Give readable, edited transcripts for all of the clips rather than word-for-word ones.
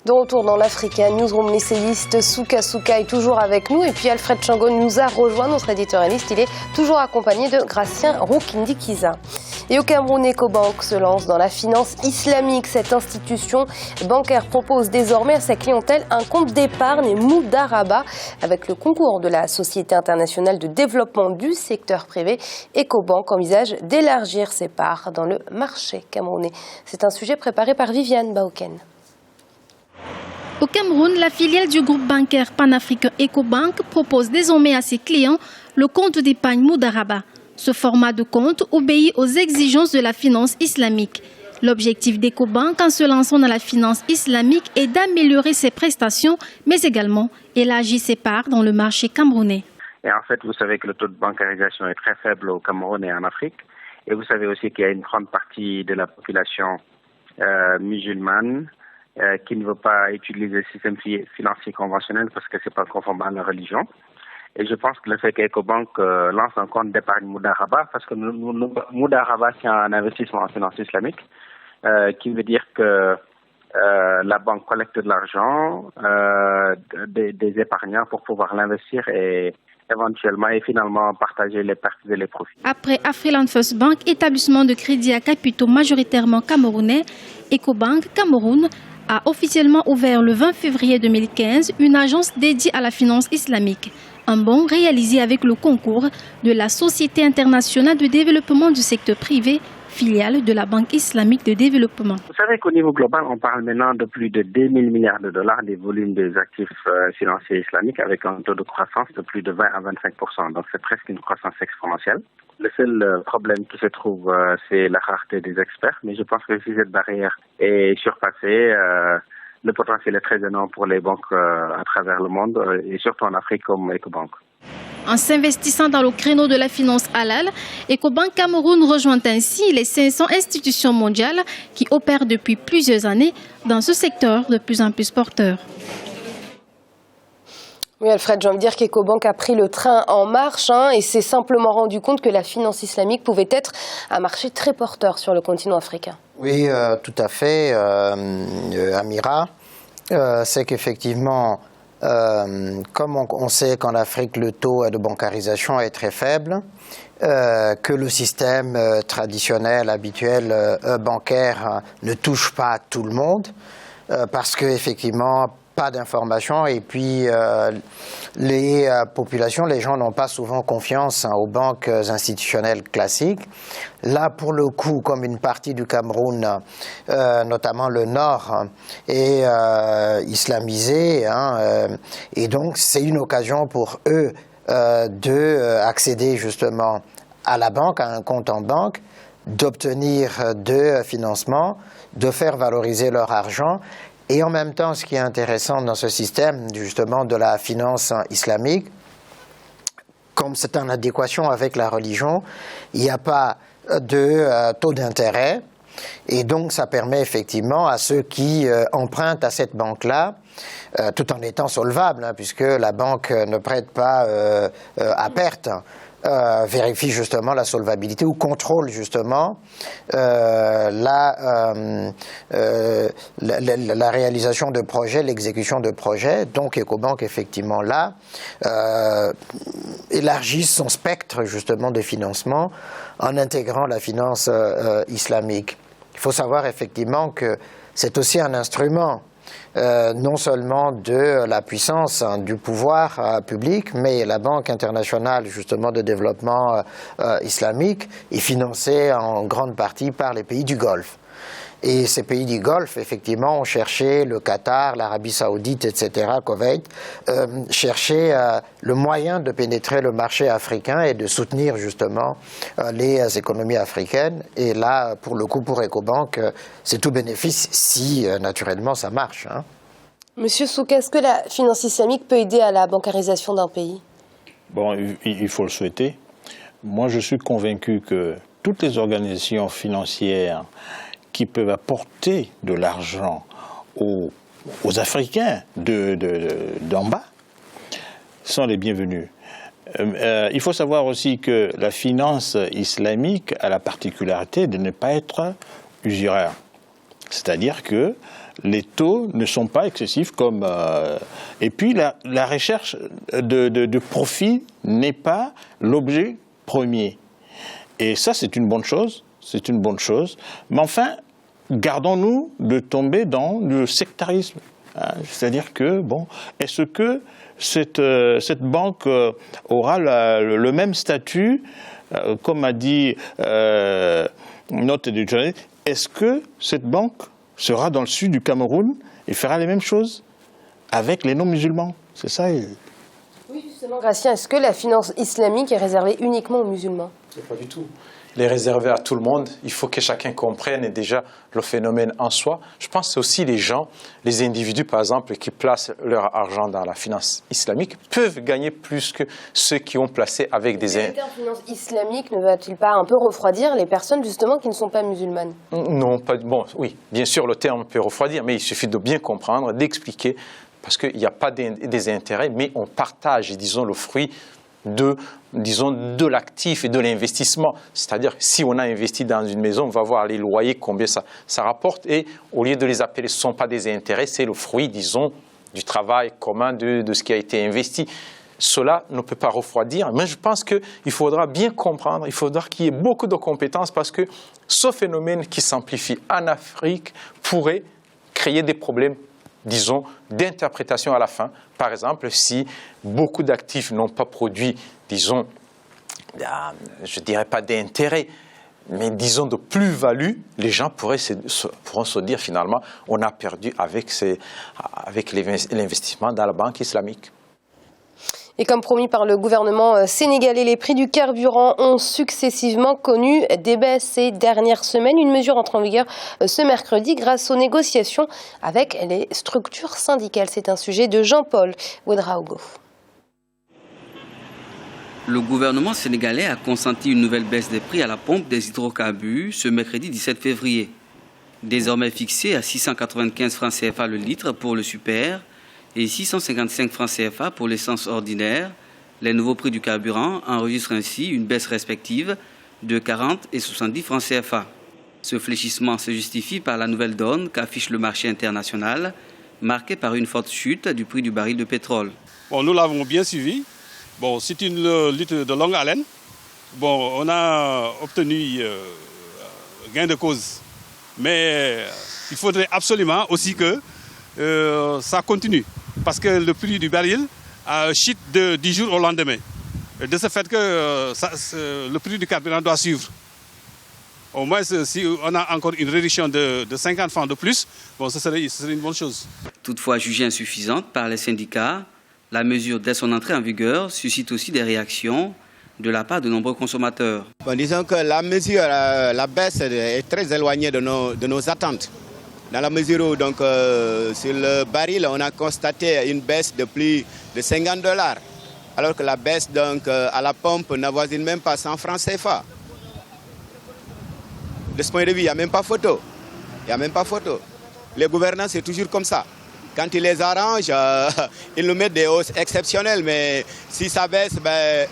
De retour dans l'Africa Newsroom, l'essayiste Souka Souka est toujours avec nous. Et puis Alfred Changon nous a rejoint, notre éditorialiste. Il est toujours accompagné de Gratien Roukindi-Kiza. Et au Cameroun, Ecobank se lance dans la finance islamique. Cette institution bancaire propose désormais à sa clientèle un compte d'épargne Moudaraba. Avec le concours de la Société internationale de développement du secteur privé, Ecobank envisage d'élargir ses parts dans le marché camerounais. C'est un sujet préparé par Viviane Baoken. Au Cameroun, la filiale du groupe bancaire panafricain Ecobank propose désormais à ses clients le compte d'épargne Moudaraba. Ce format de compte obéit aux exigences de la finance islamique. L'objectif d'Ecobank en se lançant dans la finance islamique est d'améliorer ses prestations, mais également élargir ses parts dans le marché camerounais. Et en fait, vous savez que le taux de bancarisation est très faible au Cameroun et en Afrique. Et vous savez aussi qu'il y a une grande partie de la population musulmane qui ne veut pas utiliser le système financier conventionnel parce que ce n'est pas conforme à la religion. Et je pense que le fait qu'Ecobank lance un compte d'épargne Moudaraba, parce que Moudaraba, c'est un investissement en finance islamique, qui veut dire que la banque collecte de l'argent des épargnants pour pouvoir l'investir et éventuellement et finalement partager les pertes et les profits. Après Afriland First Bank, établissement de crédit à capitaux majoritairement camerounais, Ecobank Cameroun a officiellement ouvert le 20 février 2015 une agence dédiée à la finance islamique. Un bond réalisé avec le concours de la Société internationale de développement du secteur privé, filiale de la Banque islamique de développement. Vous savez qu'au niveau global, on parle maintenant de plus de 2 000 milliards de dollars des volumes des actifs financiers islamiques avec un taux de croissance de plus de 20 à 25%. Donc c'est presque une croissance exponentielle. Le seul problème qui se trouve, c'est la rareté des experts. Mais je pense que si cette barrière est surpassée, le potentiel est très énorme pour les banques à travers le monde et surtout en Afrique comme Ecobank. En s'investissant dans le créneau de la finance halal, Ecobank Cameroun rejoint ainsi les 500 institutions mondiales qui opèrent depuis plusieurs années dans ce secteur de plus en plus porteur. Oui, Alfred, j'ai envie de dire qu'Ecobank a pris le train en marche et s'est simplement rendu compte que la finance islamique pouvait être un marché très porteur sur le continent africain. Oui, tout à fait, Amira. C'est qu'effectivement, comme on sait qu'en Afrique, le taux de bancarisation est très faible, que le système traditionnel, habituel, bancaire ne touche pas tout le monde, parce qu'effectivement, pas d'informations et puis les populations, les gens n'ont pas souvent confiance aux banques institutionnelles classiques. Là, pour le coup, comme une partie du Cameroun, notamment le nord, est islamisé, et donc c'est une occasion pour eux d'accéder justement à la banque, à un compte en banque, d'obtenir de financement, de faire valoriser leur argent. Et en même temps, ce qui est intéressant dans ce système, justement, de la finance islamique, comme c'est en adéquation avec la religion, il n'y a pas de taux d'intérêt. Et donc, ça permet effectivement à ceux qui empruntent à cette banque-là, tout en étant solvables, puisque la banque ne prête pas à perte, vérifie justement la solvabilité ou contrôle justement la réalisation de projets, l'exécution de projets. Donc Ecobank effectivement là élargit son spectre justement de financement en intégrant la finance islamique. Il faut savoir effectivement que c'est aussi un instrument non seulement de la puissance du pouvoir public, mais la Banque internationale justement de développement islamique est financée en grande partie par les pays du Golfe. Et ces pays du Golfe, effectivement, ont cherché, le Qatar, l'Arabie Saoudite, etc., Koweït, chercher le moyen de pénétrer le marché africain et de soutenir justement les économies africaines. Et là, pour le coup, pour Ecobank, c'est tout bénéfice si, naturellement, ça marche. Monsieur Souka, est-ce que la finance islamique peut aider à la bancarisation d'un pays? Bon, il faut le souhaiter. Moi, je suis convaincu que toutes les organisations financières qui peuvent apporter de l'argent aux Africains d'en bas sont les bienvenus. Il faut savoir aussi que la finance islamique a la particularité de ne pas être usuraire. C'est-à-dire que les taux ne sont pas excessifs comme... Et puis la recherche de profit n'est pas l'objet premier. Et ça, c'est une bonne chose. C'est une bonne chose. Mais enfin, gardons-nous de tomber dans le sectarisme. C'est-à-dire que, bon, est-ce que cette banque aura le même statut, comme a dit notre éditorial, est-ce que cette banque sera dans le sud du Cameroun et fera les mêmes choses avec les non-musulmans? C'est ça. Oui, justement, Gracien, est-ce que la finance islamique est réservée uniquement aux musulmans? Pas du tout. Elle est réservée à tout le monde. Il faut que chacun comprenne déjà le phénomène en soi. Je pense que c'est aussi les gens, les individus par exemple, qui placent leur argent dans la finance islamique peuvent gagner plus que ceux qui ont placé avec des... Le terme finance islamique ne va-t-il pas un peu refroidir les personnes justement qui ne sont pas musulmanes? Non, pas... Bon, oui, bien sûr le terme peut refroidir, mais il suffit de bien comprendre, d'expliquer, parce qu'il n'y a pas des intérêts, mais on partage, disons, le fruit de l'actif et de l'investissement. C'est-à-dire, si on a investi dans une maison, on va voir les loyers, combien ça rapporte, et au lieu de les appeler, ce ne sont pas des intérêts, c'est le fruit, disons, du travail commun de ce qui a été investi. Cela ne peut pas refroidir, mais je pense qu'il faudra bien comprendre, il faudra qu'il y ait beaucoup de compétences, parce que ce phénomène qui s'amplifie en Afrique pourrait créer des problèmes, disons, d'interprétation à la fin. Par exemple, si beaucoup d'actifs n'ont pas produit, disons, je ne dirais pas d'intérêt, mais disons de plus-value, les gens pourront se dire finalement, on a perdu avec l'investissement dans la banque islamique. Et comme promis par le gouvernement sénégalais, les prix du carburant ont successivement connu des baisses ces dernières semaines. Une mesure entre en vigueur ce mercredi grâce aux négociations avec les structures syndicales. C'est un sujet de Jean-Paul Ouedraogo. Le gouvernement sénégalais a consenti une nouvelle baisse des prix à la pompe des hydrocarbures ce mercredi 17 février. Désormais fixé à 695 francs CFA le litre pour le super et 655 francs CFA pour l'essence ordinaire, les nouveaux prix du carburant enregistrent ainsi une baisse respective de 40 et 70 francs CFA. Ce fléchissement se justifie par la nouvelle donne qu'affiche le marché international, marqué par une forte chute du prix du baril de pétrole. Bon, nous l'avons bien suivi. Bon, c'est une lutte de longue haleine. Bon, on a obtenu gain de cause. Mais il faudrait absolument aussi que ça continue. Parce que le prix du baril chute de 10 jours au lendemain. Et de ce fait que le prix du carburant doit suivre. Au moins, si on a encore une réduction de 50 francs de plus, bon, ce serait une bonne chose. Toutefois jugée insuffisante par les syndicats, la mesure dès son entrée en vigueur suscite aussi des réactions de la part de nombreux consommateurs. Bon, disons que la mesure, la baisse est très éloignée de nos attentes. Dans la mesure où, donc, sur le baril, on a constaté une baisse de plus de $50, alors que la baisse donc, à la pompe n'avoisine même pas 100 francs CFA. De ce point de vue, il n'y a même pas photo. Il n'y a même pas photo. Les gouvernants, c'est toujours comme ça. Quand ils les arrangent, ils nous mettent des hausses exceptionnelles, mais si ça baisse, ben,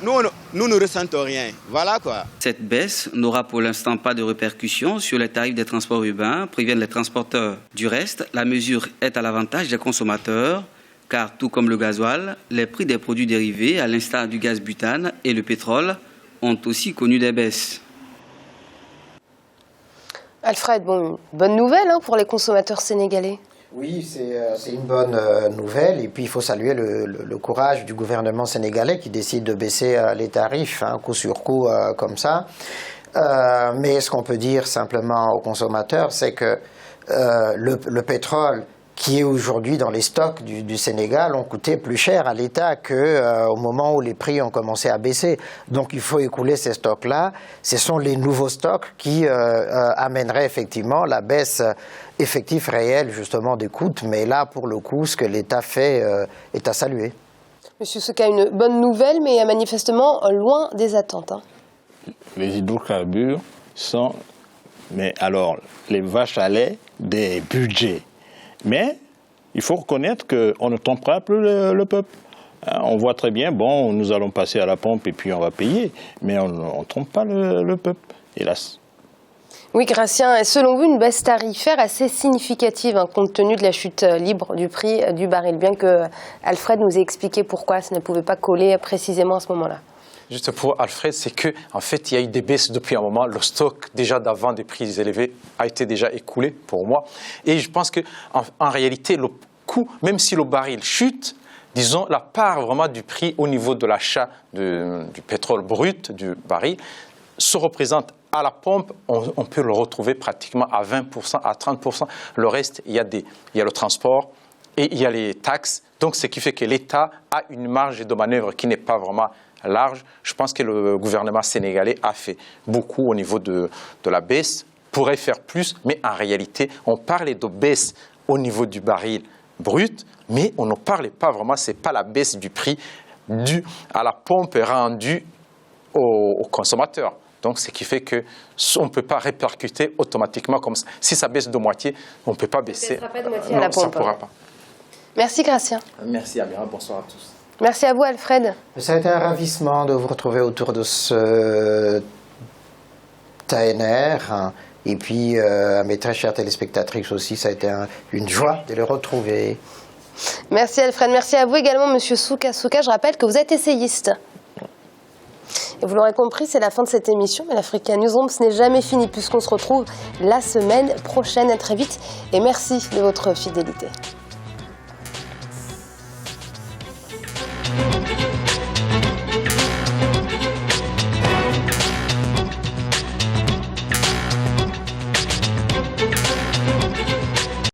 nous ne ressentons rien. Voilà quoi. Cette baisse n'aura pour l'instant pas de répercussions sur les tarifs des transports urbains, préviennent les transporteurs. Du reste, la mesure est à l'avantage des consommateurs, car tout comme le gasoil, les prix des produits dérivés, à l'instar du gaz butane et le pétrole, ont aussi connu des baisses. Alfred, bon, bonne nouvelle pour les consommateurs sénégalais. Oui, c'est une bonne nouvelle, et puis il faut saluer le courage du gouvernement sénégalais qui décide de baisser les tarifs, coup sur coup comme ça. Mais ce qu'on peut dire simplement aux consommateurs, c'est que le pétrole qui est aujourd'hui dans les stocks du Sénégal ont coûté plus cher à l'État qu'au moment où les prix ont commencé à baisser. Donc il faut écouler ces stocks-là. Ce sont les nouveaux stocks qui amèneraient effectivement la baisse effective réelle justement des coûts. Mais là, pour le coup, ce que l'État fait est à saluer. Monsieur Souka, une bonne nouvelle, mais manifestement loin des attentes. Les hydrocarbures sont, mais alors, les vaches à lait des budgets. Mais il faut reconnaître qu'on ne trompera plus le peuple. On voit très bien, bon, nous allons passer à la pompe et puis on va payer, mais on ne trompe pas le peuple, hélas. Oui, Gratien, et selon vous, une baisse tarifaire assez significative, hein, compte tenu de la chute libre du prix du baril, bien que Alfred nous ait expliqué pourquoi ça ne pouvait pas coller précisément à ce moment-là. Juste pour Alfred, c'est qu'en fait, il y a eu des baisses depuis un moment. Le stock, déjà d'avant des prix élevés, a été déjà écoulé pour moi. Et je pense qu'en réalité, le coût, même si le baril chute, disons, la part vraiment du prix au niveau de l'achat du pétrole brut, du baril, se représente à la pompe, on peut le retrouver pratiquement à 20%, à 30%. Le reste, il y a le transport et il y a les taxes. Donc, ce qui fait que l'État a une marge de manœuvre qui n'est pas vraiment large. Je pense que le gouvernement sénégalais a fait beaucoup au niveau de la baisse, pourrait faire plus, mais en réalité, on parlait de baisse au niveau du baril brut, mais on ne parlait pas vraiment, ce n'est pas la baisse du prix due à la pompe rendue aux consommateurs. Donc, ce qui fait qu'on ne peut pas répercuter automatiquement comme ça. Si ça baisse de moitié, on ne peut pas baisser. Ça ne baissera pas de moitié à la pompe. Ça ne pourra pas. Merci, Gratien. Merci, Amira. Bonsoir à tous. Merci à vous, Alfred. Ça a été un ravissement de vous retrouver autour de ce TNR. Et puis, à mes très chères téléspectatrices aussi, ça a été une joie de les retrouver. Merci, Alfred. Merci à vous également, Monsieur Souka. Je rappelle que vous êtes essayiste. Et vous l'aurez compris, c'est la fin de cette émission, mais l'Africa Newsroom, ce n'est jamais fini, puisqu'on se retrouve la semaine prochaine. À très vite, et merci de votre fidélité.